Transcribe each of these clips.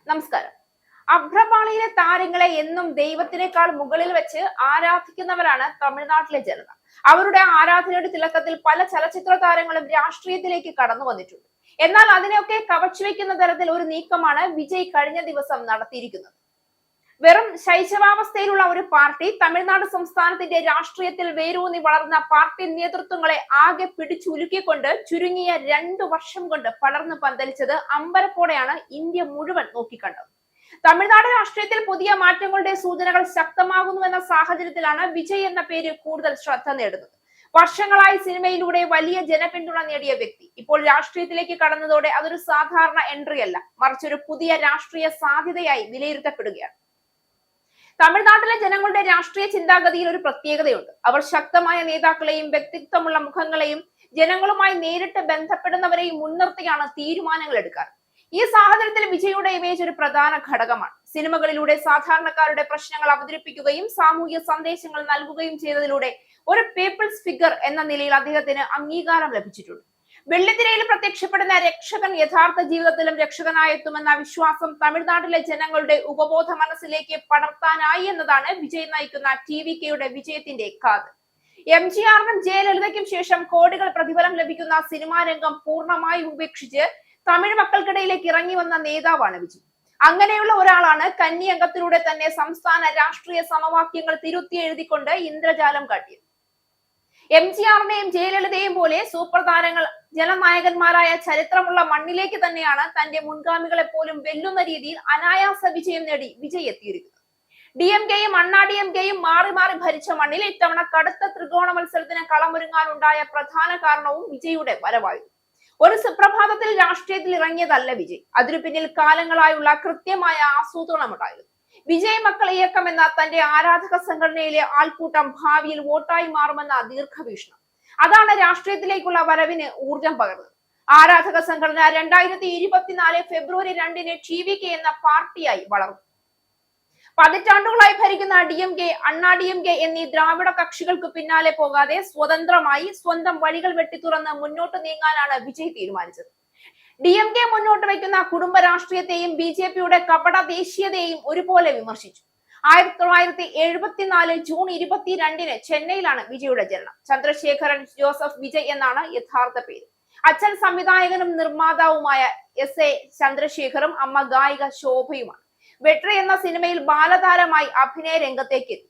നമസ്കാരം. അഭ്രപാളിയിലെ താരങ്ങളെ എന്നും ദൈവത്തിനേക്കാൾ മുകളിൽ വെച്ച് ആരാധിക്കുന്നവരാണ് തമിഴ്നാട്ടിലെ ജനത. അവരുടെ ആരാധനയുടെ തിളക്കത്തിൽ പല ചലച്ചിത്ര താരങ്ങളും രാഷ്ട്രീയത്തിലേക്ക് കടന്നു വന്നിട്ടുണ്ട്. എന്നാൽ അതിനെയൊക്കെ കവച്ചുവെക്കുന്ന തരത്തിൽ ഒരു നീക്കമാണ് വിജയ് കഴിഞ്ഞ ദിവസം നടത്തിയിരിക്കുന്നത്. വെറും ശൈശവാവസ്ഥയിലുള്ള ഒരു പാർട്ടി തമിഴ്നാട് സംസ്ഥാനത്തിന്റെ രാഷ്ട്രീയത്തിൽ വേരൂന്നി വളർന്ന പാർട്ടി നേതൃത്വങ്ങളെ ആകെ പിടിച്ചുലുക്കിക്കൊണ്ട് ചുരുങ്ങിയ 2 വർഷം കൊണ്ട് പടർന്നു പന്തലിച്ചത് അമ്പരപ്പോടെയാണ് ഇന്ത്യ മുഴുവൻ നോക്കിക്കണ്ടത്. തമിഴ്നാട് രാഷ്ട്രീയത്തിൽ പുതിയ മാറ്റങ്ങളുടെ സൂചനകൾ ശക്തമാകുന്നുവെന്ന സാഹചര്യത്തിലാണ് വിജയ് എന്ന പേര് കൂടുതൽ ശ്രദ്ധ നേടുന്നത്. വർഷങ്ങളായി സിനിമയിലൂടെ വലിയ ജനപിന്തുണ നേടിയ വ്യക്തി ഇപ്പോൾ രാഷ്ട്രീയത്തിലേക്ക് കടന്നതോടെ അതൊരു സാധാരണ എൻട്രി അല്ല, മറിച്ച് ഒരു പുതിയ രാഷ്ട്രീയ സാധ്യതയായി വിലയിരുത്തപ്പെടുകയാണ്. തമിഴ്നാട്ടിലെ ജനങ്ങളുടെ രാഷ്ട്രീയ ചിന്താഗതിയിൽ ഒരു പ്രത്യേകതയുണ്ട്. അവർ ശക്തമായ നേതാക്കളെയും വ്യക്തിത്വമുള്ള മുഖങ്ങളെയും ജനങ്ങളുമായി നേരിട്ട് ബന്ധപ്പെടുന്നവരെയും മുൻനിർത്തിയാണ് തീരുമാനങ്ങൾ എടുക്കാറ്. ഈ സാഹചര്യത്തിൽ വിജയുടെ ഇമേജ് ഒരു പ്രധാന ഘടകമാണ്. സിനിമകളിലൂടെ സാധാരണക്കാരുടെ പ്രശ്നങ്ങൾ അവതരിപ്പിക്കുകയും സാമൂഹ്യ സന്ദേശങ്ങൾ നൽകുകയും ചെയ്തതിലൂടെ ഒരു പീപ്പിൾസ് ഫിഗർ എന്ന നിലയിൽ അദ്ദേഹത്തിന് അംഗീകാരം ലഭിച്ചിട്ടുണ്ട്. വെള്ളിത്തിരയിൽ പ്രത്യക്ഷപ്പെടുന്ന രക്ഷകൻ യഥാർത്ഥ ജീവിതത്തിലും രക്ഷകനായെത്തുമെന്ന വിശ്വാസം തമിഴ്നാട്ടിലെ ജനങ്ങളുടെ ഉപബോധ മനസ്സിലേക്ക് പടർത്താനായി എന്നതാണ് വിജയ് നയിക്കുന്ന TVKയുടെ വിജയത്തിന്റെ കാതൽ. MGRനും ജയലളിതയ്ക്കും ശേഷം കോടികൾ പ്രതിഫലം ലഭിക്കുന്ന സിനിമാ രംഗം പൂർണ്ണമായി ഉപേക്ഷിച്ച് തമിഴ് മക്കൾക്കിടയിലേക്ക് ഇറങ്ങി വന്ന നേതാവാണ് വിജയ്. അങ്ങനെയുള്ള ഒരാളാണ് കന്നി അംഗത്തിലൂടെ തന്നെ സംസ്ഥാന രാഷ്ട്രീയ സമവാക്യങ്ങൾ തിരുത്തി എഴുതിക്കൊണ്ട് ഇന്ദ്രജാലം കാട്ടിയത്. MGRനെയും ജയലളിതയെയും പോലെ സൂപ്പർ താരങ്ങൾ ജനനായകന്മാരായ ചരിത്രമുള്ള മണ്ണിലേക്ക് തന്നെയാണ് തന്റെ മുൻഗാമികളെ പോലും വെല്ലുന്ന രീതിയിൽ അനായാസ വിജയം നേടി വിജയ് എത്തിയിരിക്കുന്നത്. DMKയും അണ്ണാ DMKയും മാറി മാറി ഭരിച്ച മണ്ണിൽ ഇത്തവണ കടുത്ത ത്രികോണ മത്സരത്തിന് കളമൊരുങ്ങാനുണ്ടായ പ്രധാന കാരണവും വിജയുടെ വരവായിരുന്നു. ഒരു സുപ്രഭാതത്തിൽ രാഷ്ട്രീയത്തിൽ ഇറങ്ങിയതല്ല വിജയ്. അതിനു പിന്നിൽ കാലങ്ങളായുള്ള കൃത്യമായ ആസൂത്രണമുണ്ടായിരുന്നു. വിജയ് മക്കൾ ഇയക്കം എന്ന തന്റെ ആരാധക സംഘടനയിലെ ആൾക്കൂട്ടം ഭാവിയിൽ വോട്ടായി മാറുമെന്ന ദീർഘവീക്ഷണം, അതാണ് രാഷ്ട്രീയത്തിലേക്കുള്ള വരവിന് ഊർജം പകർന്നത്. ആരാധക സംഘടന 2024 ഫെബ്രുവരി 2-ന് TVK എന്ന പാർട്ടിയായി വളർന്നു. പതിറ്റാണ്ടുകളായി ഭരിക്കുന്ന DMK, അണ്ണാ DMK എന്നീ ദ്രാവിഡ കക്ഷികൾക്ക് പിന്നാലെ പോകാതെ സ്വതന്ത്രമായി സ്വന്തം വഴികൾ വെട്ടിത്തുറന്ന് മുന്നോട്ട് നീങ്ങാനാണ് വിജയ് തീരുമാനിച്ചത്. DMK മുന്നോട്ട് വയ്ക്കുന്ന കുടുംബ രാഷ്ട്രീയത്തെയും BJPയുടെ കപട ദേശീയതയെയും ഒരുപോലെ വിമർശിച്ചു. 1974 ജൂൺ 22-ന് ചെന്നൈയിലാണ് വിജയുടെ ജനനം. ചന്ദ്രശേഖരൻ ജോസഫ് വിജയ് എന്നാണ് യഥാർത്ഥ പേര്. അച്ഛൻ സംവിധായകനും നിർമ്മാതാവുമായ SA ചന്ദ്രശേഖറും അമ്മ ഗായിക ശോഭയുമാണ്. വെട്രി എന്ന സിനിമയിൽ ബാലതാരമായി അഭിനയ രംഗത്തേക്ക് എത്തി.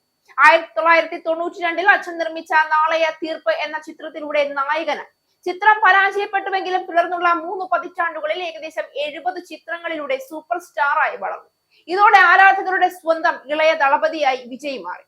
1992-ൽ അച്ഛൻ നിർമ്മിച്ച നാളെയ തീർപ്പ് എന്ന ചിത്രത്തിലൂടെ നായകനായി. ചിത്രം പരാജയപ്പെട്ടുവെങ്കിലും തുടർന്നുള്ള 3 പതിറ്റാണ്ടുകളിൽ ഏകദേശം 70 ചിത്രങ്ങളിലൂടെ സൂപ്പർ സ്റ്റാറായി വളർന്നു. ഇതോടെ ആരാധകരുടെ സ്വന്തം ഇളയ ദളപതിയായി വിജയ് മാറി.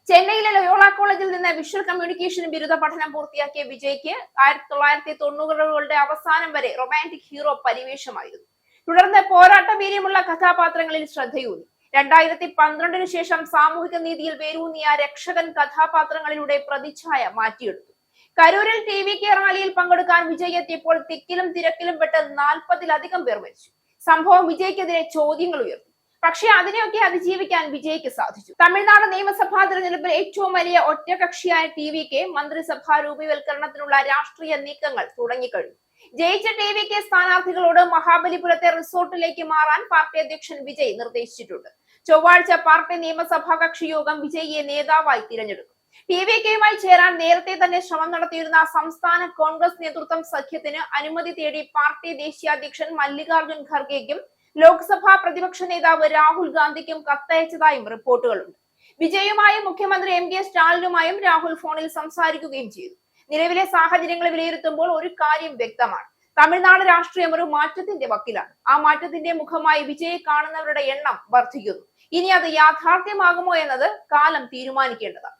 ചെന്നൈയിലെ ലയോള കോളേജിൽ നിന്ന് വിഷ്വൽ കമ്മ്യൂണിക്കേഷൻ ബിരുദ പഠനം പൂർത്തിയാക്കിയ വിജയ്ക്ക് 1990കളുടെ അവസാനം വരെ റൊമാന്റിക് ഹീറോ പരിവേഷമായിരുന്നു. തുടർന്ന് പോരാട്ട വീര്യമുള്ള കഥാപാത്രങ്ങളിൽ ശ്രദ്ധയൂന്നി. 2012-ന് ശേഷം സാമൂഹിക നീതിയിൽ വേരൂന്നിയ രക്ഷകൻ കഥാപാത്രങ്ങളിലൂടെ പ്രതിച്ഛായ മാറ്റിയെടുത്തു. കരൂരിൽ TVK റാലിയിൽ പങ്കെടുക്കാൻ വിജയ് എത്തിയപ്പോൾ തിക്കിലും തിരക്കിലും പെട്ട് 40-ലധികം പേർ മരിച്ചു. സംഭവം വിജയ്ക്കെതിരെ ചോദ്യങ്ങൾ ഉയർത്തി. പക്ഷേ അതിനെയൊക്കെ അതിജീവിക്കാൻ വിജയ്ക്ക് സാധിച്ചു. തമിഴ്നാട് നിയമസഭാ തിരഞ്ഞെടുപ്പിൽ ഏറ്റവും വലിയ ഒറ്റകക്ഷിയായ TVK മന്ത്രിസഭാ രൂപീകരണത്തിനുള്ള രാഷ്ട്രീയ നീക്കങ്ങൾ തുടങ്ങിക്കഴിഞ്ഞു. ജയിച്ച TVK സ്ഥാനാർത്ഥികളോട് മഹാബലിപുരത്തെ റിസോർട്ടിലേക്ക് മാറാൻ പാർട്ടി അധ്യക്ഷൻ വിജയ് നിർദ്ദേശിച്ചിട്ടുണ്ട്. ചൊവ്വാഴ്ച പാർട്ടി നിയമസഭാ കക്ഷി യോഗം വിജയിയെ നേതാവായി തിരഞ്ഞെടുക്കും. TVKയുമായി ചേരാൻ നേരത്തെ തന്നെ ശ്രമം നടത്തിയിരുന്ന സംസ്ഥാന കോൺഗ്രസ് നേതൃത്വം സഖ്യത്തിന് അനുമതി തേടി പാർട്ടി ദേശീയ അധ്യക്ഷൻ മല്ലികാർജുൻ ഖർഗെയ്ക്കും ലോക്സഭാ പ്രതിപക്ഷ നേതാവ് രാഹുൽ ഗാന്ധിക്കും കത്തയച്ചതായും റിപ്പോർട്ടുകളുണ്ട്. വിജയുമായും മുഖ്യമന്ത്രി MK സ്റ്റാലിനുമായും രാഹുൽ ഫോണിൽ സംസാരിക്കുകയും ചെയ്തു. നിലവിലെ സാഹചര്യങ്ങൾ വിലയിരുത്തുമ്പോൾ ഒരു കാര്യം വ്യക്തമാണ്: തമിഴ്നാട് രാഷ്ട്രീയം ഒരു മാറ്റത്തിന്റെ വക്കിലാണ്. ആ മാറ്റത്തിന്റെ മുഖമായി വിജയെ കാണുന്നവരുടെ എണ്ണം വർദ്ധിക്കുന്നു. ഇനി അത് യാഥാർത്ഥ്യമാകുമോ എന്നത് കാലം തീരുമാനിക്കേണ്ടതാണ്.